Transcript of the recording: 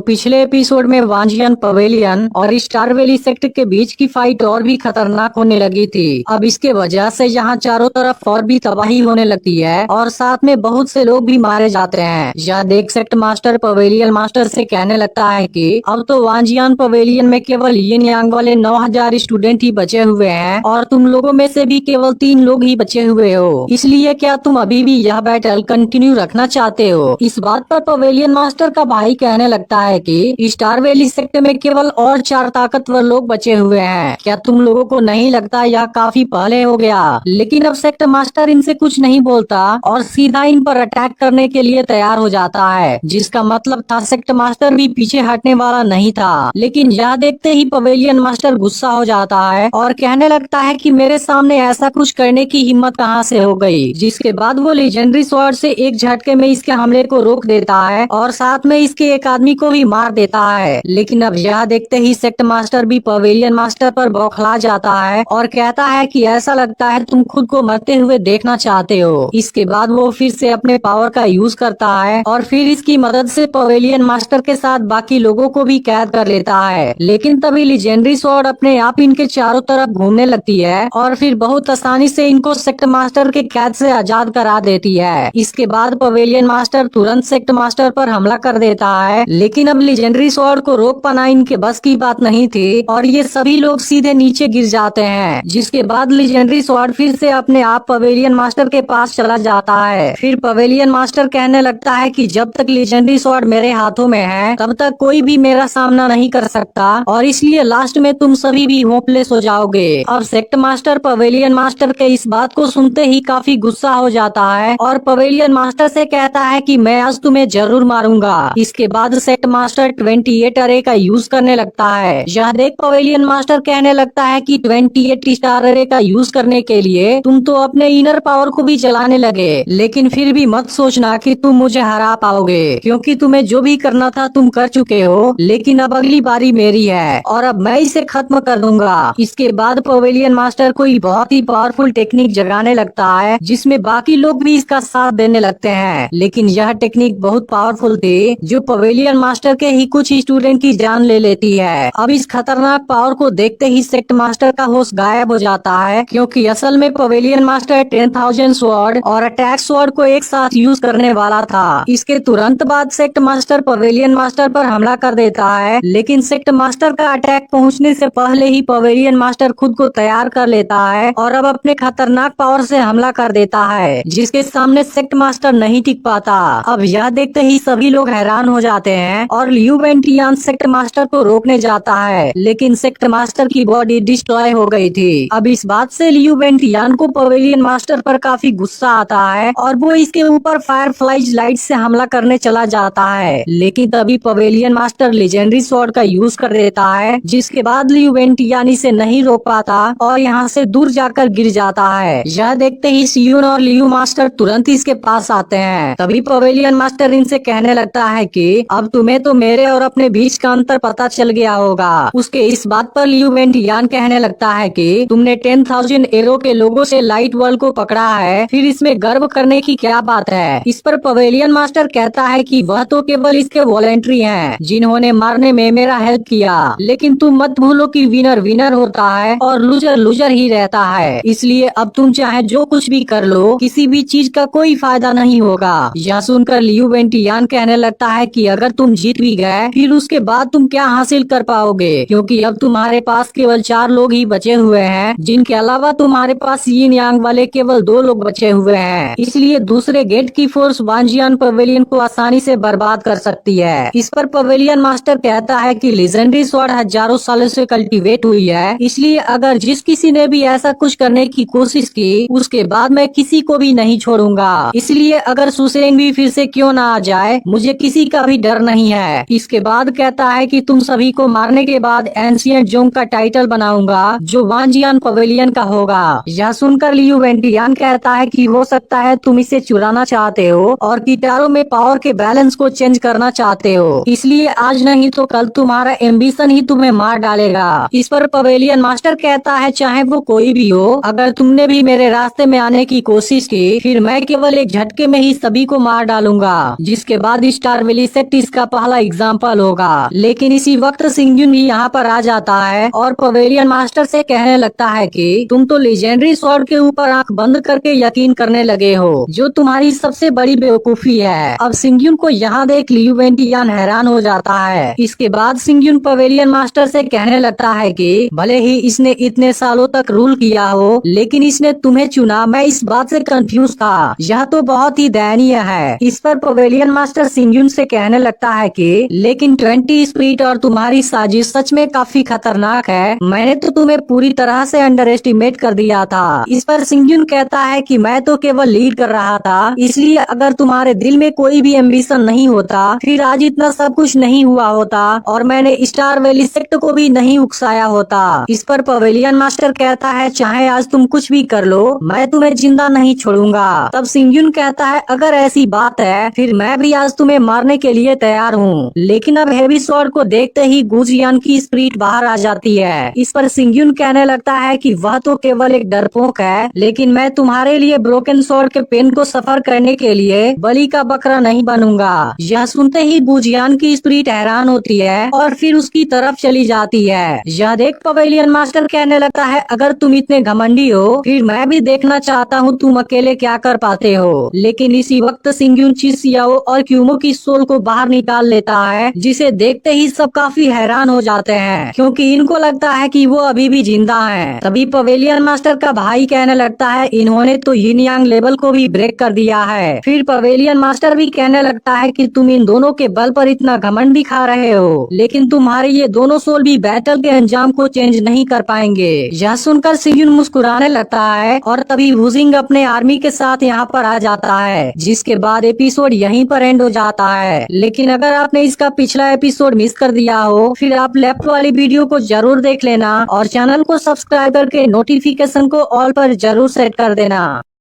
पिछले एपिसोड में वांजियन पवेलियन और स्टार वैली सेक्टर के बीच की फाइट और भी खतरनाक होने लगी थी। अब इसके वजह से यहाँ चारों तरफ और भी तबाही होने लगती है और साथ में बहुत से लोग भी मारे जाते हैं। यह देख सेक्ट मास्टर पवेलियन मास्टर से कहने लगता है कि अब तो वांजियन पवेलियन में केवल यिन यांग वाले 9000 स्टूडेंट ही बचे हुए हैं और तुम लोगों में से भी केवल 3 लोग ही बचे हुए हो। इसलिए क्या तुम अभी भी यह बैटल कंटिन्यू रखना चाहते हो? इस बात पर पवेलियन मास्टर का भाई कहने लगता है कि स्टार वैली सेक्टर में केवल और 4 ताकतवर लोग बचे हुए हैं। क्या तुम लोगों को नहीं लगता यह काफी पहले हो गया? लेकिन अब सेक्टर मास्टर इनसे कुछ नहीं बोलता और सीधा इन पर अटैक करने के लिए तैयार हो जाता है, जिसका मतलब था सेक्टर मास्टर भी पीछे हटने वाला नहीं था। लेकिन यह देखते ही पवेलियन मास्टर गुस्सा हो जाता है और कहने लगता है कि मेरे सामने ऐसा कुछ करने की हिम्मत कहां से हो गई। जिसके बाद वो लेजेंडरी स्वॉर्ड से एक झटके में इसके हमले को रोक देता है और साथ में इसके एक आदमी को भी मार देता है। लेकिन अब यह देखते ही सेक्ट मास्टर भी पवेलियन मास्टर पर बौखला जाता है और कहता है कि ऐसा लगता है तुम खुद को मरते हुए देखना चाहते हो। इसके बाद वो फिर से अपने पावर का यूज करता है और फिर इसकी मदद से पवेलियन मास्टर के साथ बाकी लोगों को भी कैद कर लेता है। लेकिन तभी लेजेंडरी स्वॉर्ड अपने आप इनके चारों तरफ घूमने लगती है और फिर बहुत आसानी से इनको सेक्ट मास्टर के कैद से आजाद करा देती है। इसके बाद पवेलियन मास्टर तुरंत सेक्ट मास्टर पर हमला कर देता है, लेकिन अब लेजेंडरी स्वॉर्ड को रोक पाना इनके बस की बात नहीं थी और ये सभी लोग सीधे नीचे गिर जाते हैं। जिसके बाद लेजेंडरी स्वॉर्ड फिर से अपने आप पवेलियन मास्टर के पास चला जाता है। फिर पवेलियन मास्टर कहने लगता है कि जब तक लेजेंडरी स्वॉर्ड मेरे हाथों में है तब तक कोई भी मेरा सामना नहीं कर सकता और इसलिए लास्ट में तुम सभी भी होपलेस हो जाओगे। अब सेक्ट मास्टर पवेलियन मास्टर के इस बात को सुनते ही काफी गुस्सा हो जाता है और पवेलियन मास्टर से कहता है कि मैं आज तुम्हें जरूर मारूंगा। इसके बाद सेक्ट मास्टर 28 अरे का यूज करने लगता है। यह देख पवेलियन मास्टर कहने लगता है कि 28 स्टार अरे का यूज करने के लिए तुम तो अपने इनर पावर को भी चलाने लगे, लेकिन फिर भी मत सोचना कि तुम मुझे हरा पाओगे, क्योंकि तुम्हें जो भी करना था तुम कर चुके हो। लेकिन अब अगली बारी मेरी है और अब मैं इसे खत्म कर दूंगा। इसके बाद पवेलियन मास्टर कोई बहुत ही पावरफुल टेक्निक जगाने लगता है जिसमें बाकी लोग भी इसका साथ देने लगते हैं। लेकिन यह टेक्निक बहुत पावरफुल थी जो पवेलियन मास्टर के ही कुछ स्टूडेंट की जान ले लेती है। अब इस खतरनाक पावर को देखते ही सेक्ट मास्टर का होश गायब हो जाता है, क्योंकि असल में पवेलियन मास्टर 10,000 स्वॉर्ड और अटैक स्वॉर्ड को एक साथ यूज करने वाला था। इसके तुरंत बाद सेक्ट मास्टर पवेलियन मास्टर पर हमला कर देता है, लेकिन सेक्ट मास्टर का अटैक पहुंचने से पहले ही पवेलियन मास्टर खुद को तैयार कर लेता है और अब अपने खतरनाक पावर से हमला कर देता है, जिसके सामने सेक्ट मास्टर नहीं टिक पाता। अब यह देखते ही सभी लोग हैरान हो जाते हैं और लियू वेंटियान सेक्ट मास्टर को रोकने जाता है, लेकिन सेक्ट मास्टर की बॉडी डिस्ट्रॉय हो गई थी। अब इस बात से लियू वेंटियान को पवेलियन मास्टर पर काफी गुस्सा आता है और वो इसके ऊपर फायर फ्लाइज लाइट से हमला करने चला जाता है। लेकिन तभी पवेलियन मास्टर लेजेंडरी स्वॉर्ड का यूज कर देता है, जिसके बाद लियू वेंटियान इसे नहीं रोक पाता और यहाँ से दूर जाकर गिर जाता है। यह देखते ही सियून और लियू मास्टर तुरंत इसके पास आते हैं। तभी पवेलियन मास्टर इनसे कहने लगता है कि अब तुम्हें तो मेरे और अपने बीच का अंतर पता चल गया होगा। उसके इस बात पर लियू वेंटियान कहने लगता है कि तुमने 10,000 एरो के लोगों से लाइट वर्ल्ड को पकड़ा है, फिर इसमें गर्व करने की क्या बात है? इस पर पवेलियन मास्टर कहता है कि वह तो केवल इसके वॉलेंट्री हैं, जिन्होंने मारने में मेरा हेल्प किया। लेकिन तुम मत भूलो कि विनर विनर होता है और लूजर लूजर ही रहता है, इसलिए अब तुम चाहे जो कुछ भी कर लो, किसी भी चीज का कोई फायदा नहीं होगा। यह सुनकर लियू वेंटियान कहने लगता है कि अगर तुम जीत भी गए फिर उसके बाद तुम क्या हासिल कर पाओगे, क्योंकि अब तुम्हारे पास केवल 4 लोग ही बचे हुए हैं, जिनके अलावा तुम्हारे पास यिन यांग वाले केवल 2 लोग बचे हुए हैं। इसलिए दूसरे गेट की फोर्स वांजियन पवेलियन को आसानी से बर्बाद कर सकती है। इस पर पवेलियन मास्टर कहता है कि लेजेंडरी स्वॉर्ड हजारों सालों से कल्टीवेट हुई है, इसलिए अगर जिस किसी ने भी ऐसा कुछ करने की कोशिश की उसके बाद मैं किसी को भी नहीं छोड़ूंगा। इसलिए अगर सुसेन भी फिर से क्यों ना आ जाए, मुझे किसी का भी डर नहीं है। इसके बाद कहता है कि तुम सभी को मारने के बाद एंशिएंट जोंग का टाइटल बनाऊंगा जो वांजियन पवेलियन का होगा। यह सुनकर लियू वेंटियान कहता है कि हो सकता है तुम इसे चुराना चाहते हो और गिटारों में पावर के बैलेंस को चेंज करना चाहते हो, इसलिए आज नहीं तो कल तुम्हारा एम्बिशन ही तुम्हें मार डालेगा। इस पर पवेलियन मास्टर कहता है चाहे वो कोई भी हो, अगर तुमने भी मेरे रास्ते में आने की कोशिश की फिर मैं केवल एक झटके में ही सभी को मार डालूंगा। जिसके बाद स्टार वैली सेक्ट इसका पहला एग्जाम्पल होगा। लेकिन इसी वक्त सिंगयुन भी यहाँ पर आ जाता है और पवेलियन मास्टर से कहने लगता है कि तुम तो लेजेंडरी स्वॉर्ड के ऊपर आंख बंद करके यकीन करने लगे हो, जो तुम्हारी सबसे बड़ी बेवकूफी है। अब सिंगयुन को यहाँ देख लियू वेंटियान हैरान हो जाता है। इसके बाद सिंगयुन पवेलियन मास्टर से कहने लगता है कि भले ही इसने इतने सालों तक रूल किया हो, लेकिन इसने तुम्हें चुना, मैं इस बात से कंफ्यूज था। यह तो बहुत ही दयनीय है। इस पर पवेलियन मास्टर सिंगयुन से कहने लगता है कि लेकिन 20 स्पिरिट और तुम्हारी साजिश सच में काफी खतरनाक है। मैंने तो तुम्हें पूरी तरह से अंडर एस्टिमेट कर दिया था। इस पर सिंगयुन कहता है कि मैं तो केवल लीड कर रहा था, इसलिए अगर तुम्हारे दिल में कोई भी एम्बिशन नहीं होता फिर आज इतना सब कुछ नहीं हुआ होता और मैंने स्टार वैली सेक्ट को भी नहीं उकसाया होता। इस पर पवेलियन मास्टर कहता है चाहे आज तुम कुछ भी कर लो, मैं तुम्हें जिंदा नहीं छोड़ूंगा। तब सिंगयुन कहता है अगर ऐसी बात है फिर मैं भी आज तुम्हें मारने के लिए तैयार हूँ। लेकिन अब हेवी स्वॉर्ड को देखते ही गुजियान की स्पिरिट बाहर आ जाती है। इस पर सिंगयुन कहने लगता है कि वह तो केवल एक डरपोक है, लेकिन मैं तुम्हारे लिए ब्रोकन स्वॉर्ड के पेन को सफर करने के लिए बलि का बकरा नहीं बनूंगा। यह सुनते ही गुजियान की स्पिरिट हैरान होती है और फिर उसकी तरफ चली जाती है। यह देख पवेलियन मास्टर कहने लगता है अगर तुम इतने घमंडी हो फिर मैं भी देखना चाहता हूँ तुम अकेले क्या कर पाते हो। लेकिन इसी वक्त सिंगयुन चिसियाओ और क्यूमो की सोल को बाहर निकाल लेता है, जिसे देखते ही सब काफी हैरान हो जाते हैं क्योंकि इनको लगता है कि वो अभी भी जिंदा हैं। तभी पवेलियन मास्टर का भाई कहने लगता है इन्होंने तो यिन यांग लेवल को भी ब्रेक कर दिया है। फिर पवेलियन मास्टर भी कहने लगता है कि तुम इन दोनों के बल पर इतना घमंड दिखा रहे हो, लेकिन तुम्हारे ये दोनों सोल भी बैटल के अंजाम को चेंज नहीं कर पाएंगे। यह सुनकर सिंगयुन मुस्कुराने लगता है और तभी वुजिंग अपने आर्मी के साथ यहाँ पर आ जाता है, जिसके बाद एपिसोड यहीं पर एंड हो जाता है। लेकिन अगर आपने इसका पिछला एपिसोड मिस कर दिया हो फिर आप लेफ्ट वाली वीडियो को जरूर देख लेना और चैनल को सब्सक्राइब करके नोटिफिकेशन को ऑल पर जरूर सेट कर देना।